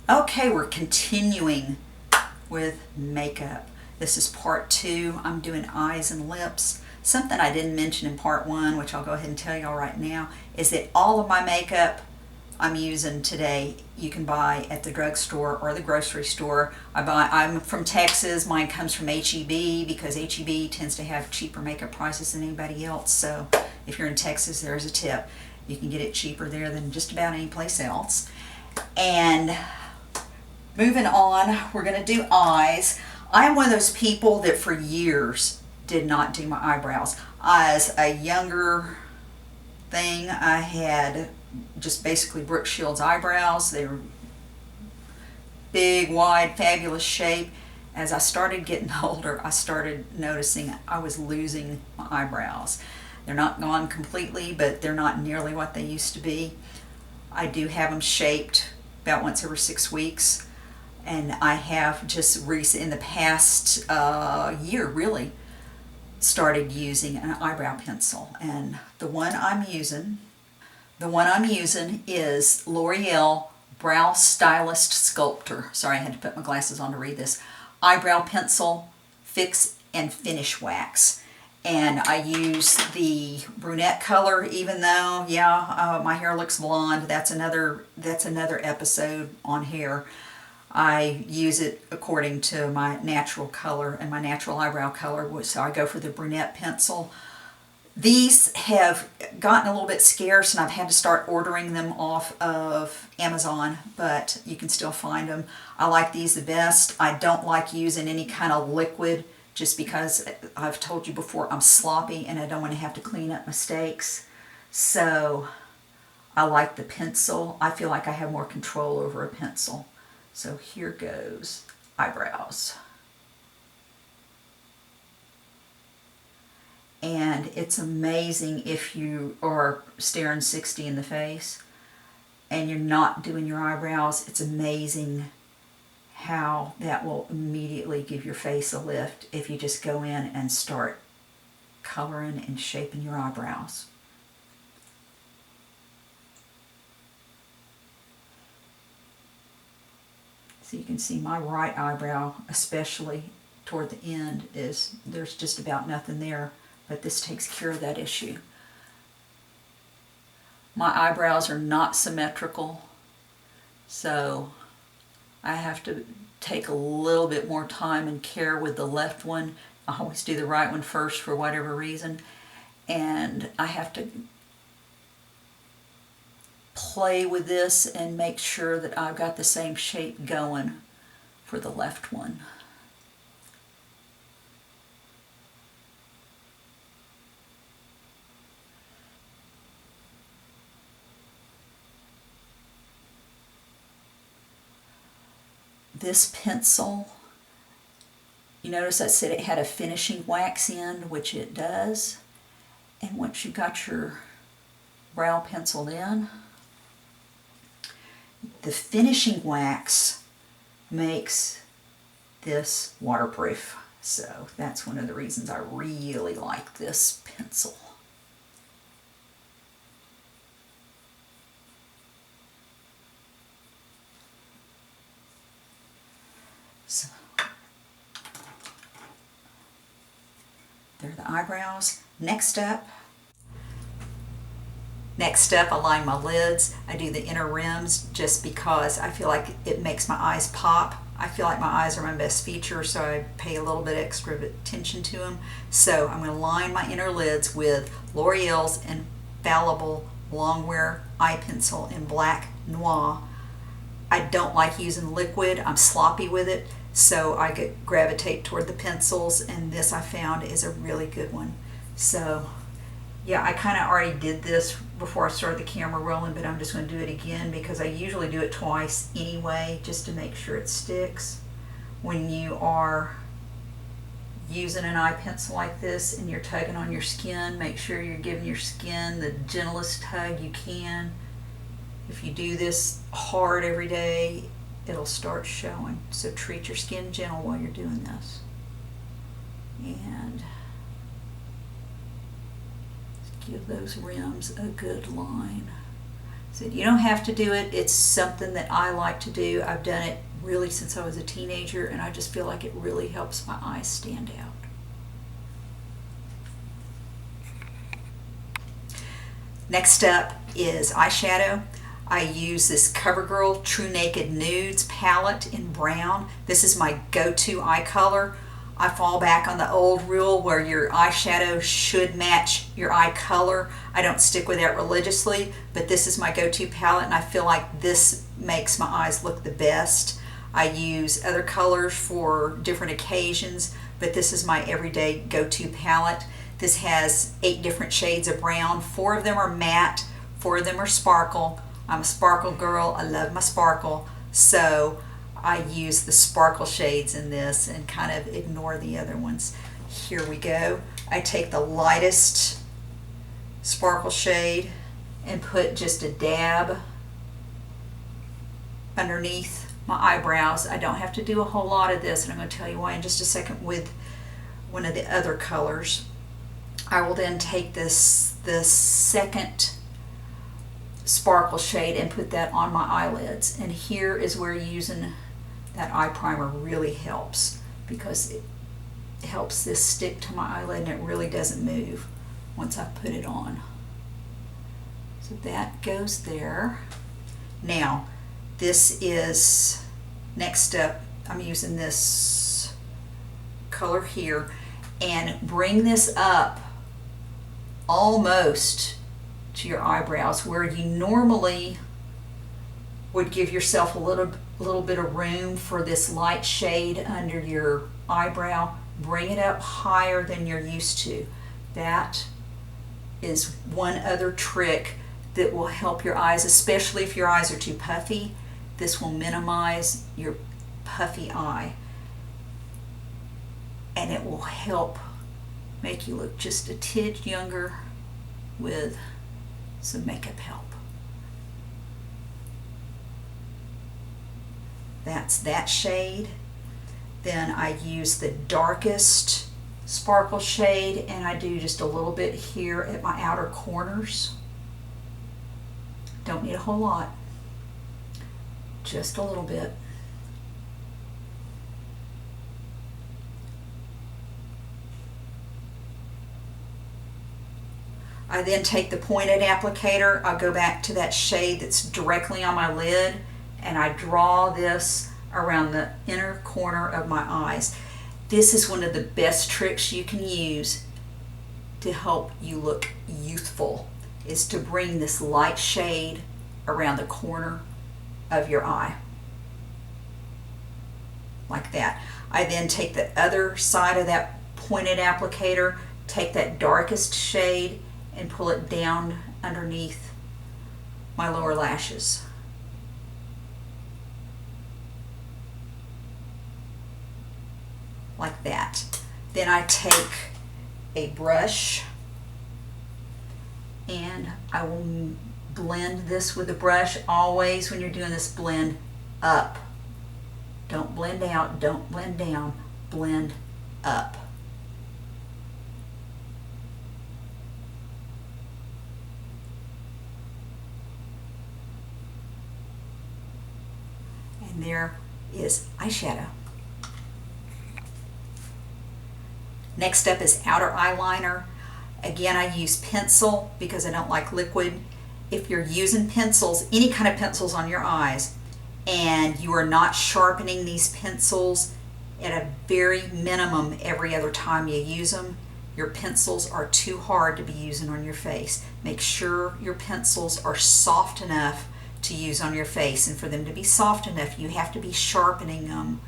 Okay, we're continuing with makeup. This is part 2. I'm doing eyes and lips. Something I didn't mention in part 1, which I'll go ahead and tell y'all right now, is that all of my makeup I'm using today you can buy at the drugstore or the grocery store. I'm from Texas. Mine comes from HEB because HEB tends to have cheaper makeup prices than anybody else. So if you're in Texas, there's a tip. You can get it cheaper there than just about any place else. And moving on, we're going to do eyes. I'm one of those people that for years did not do my eyebrows. As a younger thing, I had just basically Brooke Shields eyebrows. They were big, wide, fabulous shape. As I started getting older, I started noticing I was losing my eyebrows. They're not gone completely, but they're not nearly what they used to be. I do have them shaped about once every 6 weeks. And I have just recently, in the past year really, started using an eyebrow pencil. And the one I'm using is L'Oreal Brow Stylist Sculptor. Sorry, I had to put my glasses on to read this. Eyebrow Pencil Fix and Finish Wax. And I use the brunette color, even though, my hair looks blonde. That's another episode on hair. I use it according to my natural color and my natural eyebrow color, so I go for the brunette pencil. These have gotten a little bit scarce and I've had to start ordering them off of Amazon, but you can still find them. I like these the best. I don't like using any kind of liquid just because I've told you before I'm sloppy and I don't want to have to clean up mistakes. So I like the pencil. I feel like I have more control over a pencil. So here goes eyebrows. And it's amazing if you are staring 60 in the face and you're not doing your eyebrows. It's amazing how that will immediately give your face a lift if you just go in and start coloring and shaping your eyebrows. So you can see my right eyebrow, especially toward the end, there's just about nothing there, but this takes care of that issue. My eyebrows are not symmetrical, so I have to take a little bit more time and care with the left one. I always do the right one first for whatever reason, and I have to play with this and make sure that I've got the same shape going for the left one. This pencil, you notice I said it had a finishing wax end, which it does. And once you got your brow penciled in, the finishing wax makes this waterproof. So that's one of the reasons I really like this pencil. So there are the eyebrows. Next up, I line my lids. I do the inner rims just because I feel like it makes my eyes pop. I feel like my eyes are my best feature, so I pay a little bit extra attention to them. So I'm going to line my inner lids with L'Oreal's Infallible Longwear Eye Pencil in Black Noir. I don't like using liquid. I'm sloppy with it, so I gravitate toward the pencils, and this I found is a really good one. So yeah, I kind of already did this before I started the camera rolling, but I'm just going to do it again because I usually do it twice anyway, just to make sure it sticks. When you are using an eye pencil like this and you're tugging on your skin, make sure you're giving your skin the gentlest tug you can. If you do this hard every day, it'll start showing. So treat your skin gentle while you're doing this. And give those rims a good line. So you don't have to do it. It's something that I like to do. I've done it really since I was a teenager, and I just feel like it really helps my eyes stand out. Next up is eyeshadow. I use this CoverGirl True Naked Nudes palette in brown. This is my go-to eye color. I fall back on the old rule where your eyeshadow should match your eye color. I don't stick with that religiously, but this is my go-to palette, and I feel like this makes my eyes look the best. I use other colors for different occasions, but this is my everyday go-to palette. This has 8 different shades of brown. 4 of them are matte, 4 of them are sparkle. I'm a sparkle girl. I love my sparkle. So I use the sparkle shades in this and kind of ignore the other ones. Here we go. I take the lightest sparkle shade and put just a dab underneath my eyebrows. I don't have to do a whole lot of this, and I'm going to tell you why in just a second with one of the other colors. I will then take this second sparkle shade and put that on my eyelids, and here is where using that eye primer really helps, because it helps this stick to my eyelid and it really doesn't move once I put it on. So that goes there. Now this is, next up I'm using this color here and bring this up almost to your eyebrows, where you normally would give yourself a little bit of room for this light shade under your eyebrow. Bring it up higher than you're used to. That is one other trick that will help your eyes, especially if your eyes are too puffy. This will minimize your puffy eye, and it will help make you look just a tid younger with some makeup help. That's that shade. Then I use the darkest sparkle shade, and I do just a little bit here at my outer corners. Don't need a whole lot, just a little bit. I then take the pointed applicator, I'll go back to that shade that's directly on my lid, and I draw this around the inner corner of my eyes. This is one of the best tricks you can use to help you look youthful, is to bring this light shade around the corner of your eye, like that. I then take the other side of that pointed applicator, take that darkest shade and pull it down underneath my lower lashes. Like that. Then I take a brush and I will blend this with a brush. Always when you're doing this, blend up. Don't blend out, don't blend down, blend up. And there is eyeshadow. Next up is outer eyeliner. Again, I use pencil because I don't like liquid. If you're using pencils, any kind of pencils on your eyes, and you are not sharpening these pencils at a very minimum every other time you use them, your pencils are too hard to be using on your face. Make sure your pencils are soft enough to use on your face, and for them to be soft enough, you have to be sharpening them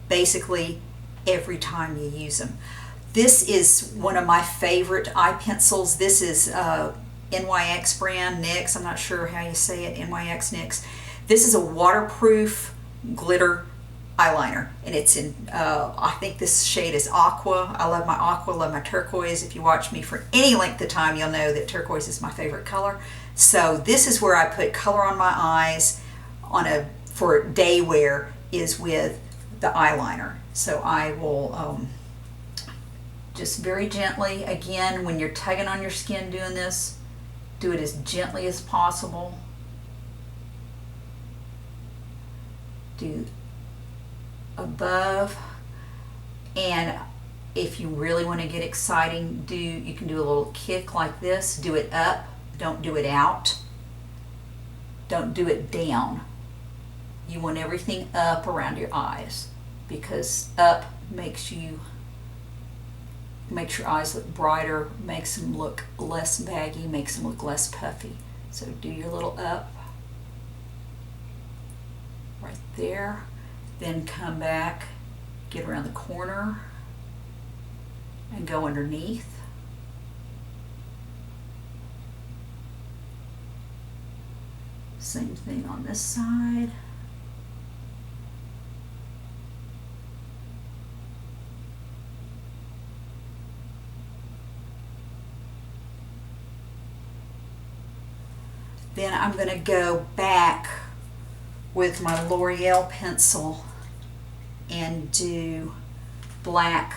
basically every time you use them. This is one of my favorite eye pencils. This is NYX brand, NYX, I'm not sure how you say it, NYX NYX. This is a waterproof glitter eyeliner, and it's in, I think this shade is aqua. I love my aqua, love my turquoise. If you watch me for any length of time, you'll know that turquoise is my favorite color. So this is where I put color on my eyes for day wear, is with the eyeliner. So I will just very gently, again, when you're tugging on your skin doing this, do it as gently as possible. do above, and if you really want to get exciting, you can do a little kick like this. Do it up, don't do it out. Don't do it down. You want everything up around your eyes, because up makes your eyes look brighter, makes them look less baggy, makes them look less puffy. So do your little up right there, then come back, get around the corner and go underneath. Same thing on this side. Then I'm going to go back with my L'Oreal pencil and do black,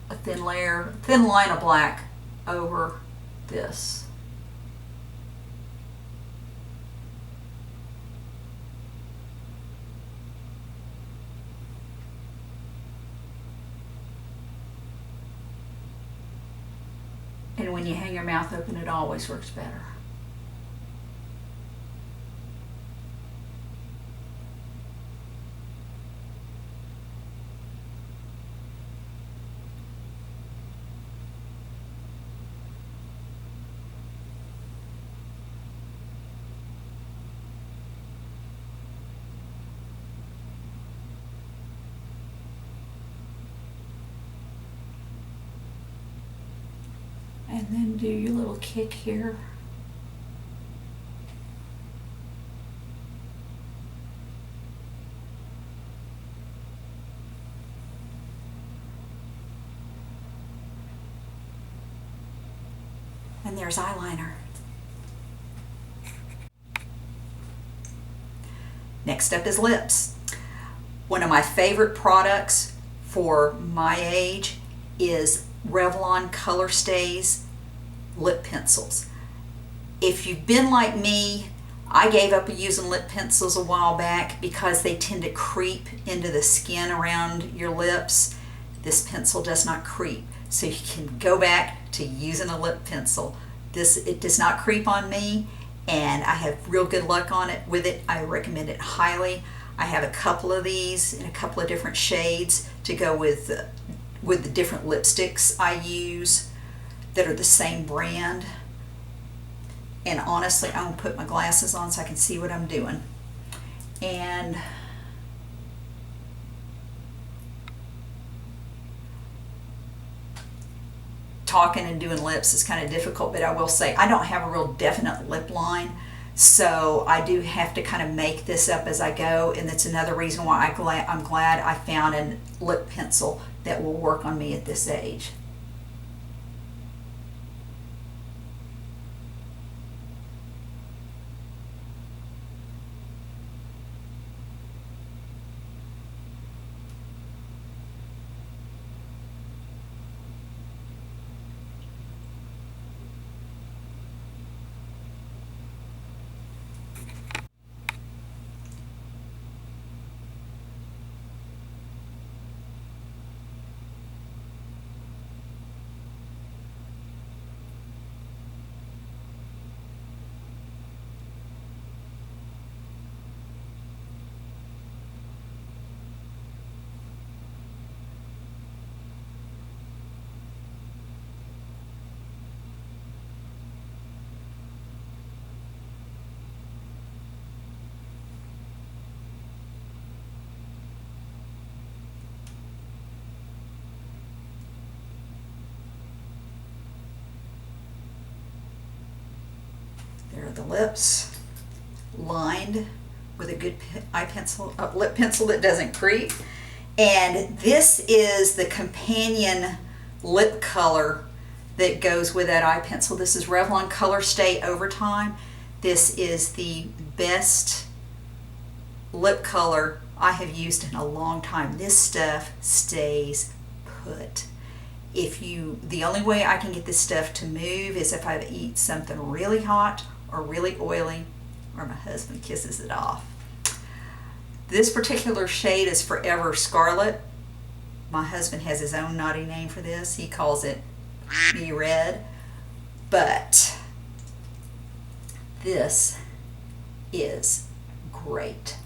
a thin line of black over this. And when you hang your mouth open, it always works better. And then do your little kick here. And there's eyeliner. Next up is lips. One of my favorite products for my age is Revlon Color Stays lip pencils. If you've been like me, I gave up using lip pencils a while back because they tend to creep into the skin around your lips. This pencil does not creep, so you can go back to using a lip pencil. It does not creep on me, and I have real good luck with it. I recommend it highly. I have a couple of these in a couple of different shades to go with the different lipsticks I use that are the same brand. And honestly, I'm going to put my glasses on so I can see what I'm doing. And talking and doing lips is kind of difficult, but I will say I don't have a real definite lip line, so I do have to kind of make this up as I go, and that's another reason why I'm glad I found a lip pencil that will work on me at this age. There are the lips, lined with a good lip pencil that doesn't creep. And this is the companion lip color that goes with that eye pencil. This is Revlon Color Stay Overtime. This is the best lip color I have used in a long time. This stuff stays put. The only way I can get this stuff to move is if I eat something really hot or really oily, or my husband kisses it off. This particular shade is Forever Scarlet. My husband has his own naughty name for this. He calls it Me Red. But this is great.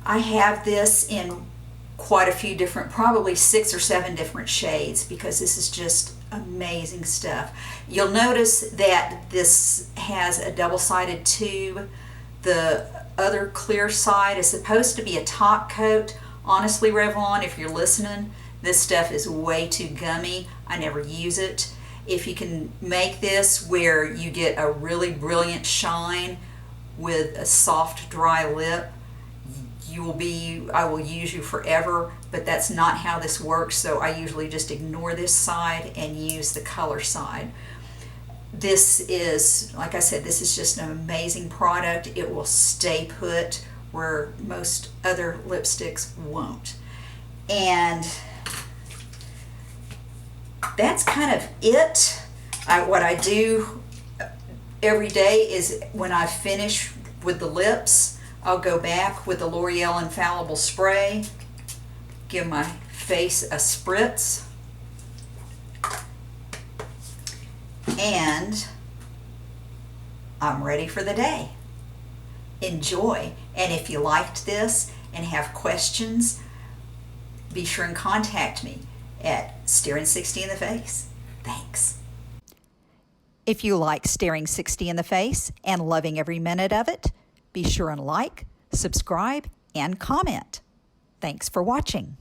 I have this in quite a few different, probably 6 or 7 different shades, because this is just amazing stuff. You'll notice that this has a double-sided tube. The other clear side is supposed to be a top coat. Honestly, Revlon, if you're listening, this stuff is way too gummy. I never use it. If you can make this where you get a really brilliant shine with a soft, dry lip, I will use you forever, but that's not how this works, so I usually just ignore this side and use the color side. This is, like I said, this is just an amazing product. It will stay put where most other lipsticks won't. And that's kind of it. What I do every day is when I finish with the lips, I'll go back with the L'Oreal Infallible Spray, give my face a spritz, and I'm ready for the day. Enjoy. And if you liked this and have questions, be sure and contact me at Staring 60 in the Face. Thanks. If you like Staring 60 in the Face and loving every minute of it, be sure and like, subscribe, and comment. Thanks for watching.